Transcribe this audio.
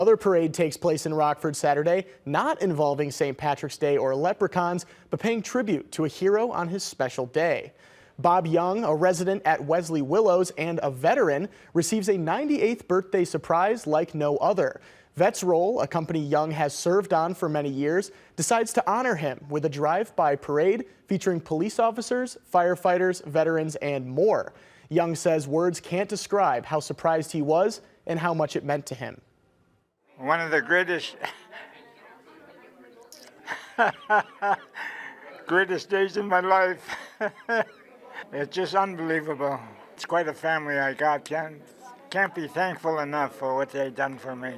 Another parade takes place in Rockford Saturday, not involving St. Patrick's Day or leprechauns, but paying tribute to a hero on his special day. Bob Young, a resident at Wesley Willows and a veteran, receives a 98th birthday surprise like no other. Vets Roll, a company Young has served on for many years, decides to honor him with a drive-by parade featuring police officers, firefighters, veterans, and more. Young says words can't describe how surprised he was and how much it meant to him. One of the greatest days in my life. It's just unbelievable. It's quite a family I got. Can't be thankful enough for what they've done for me.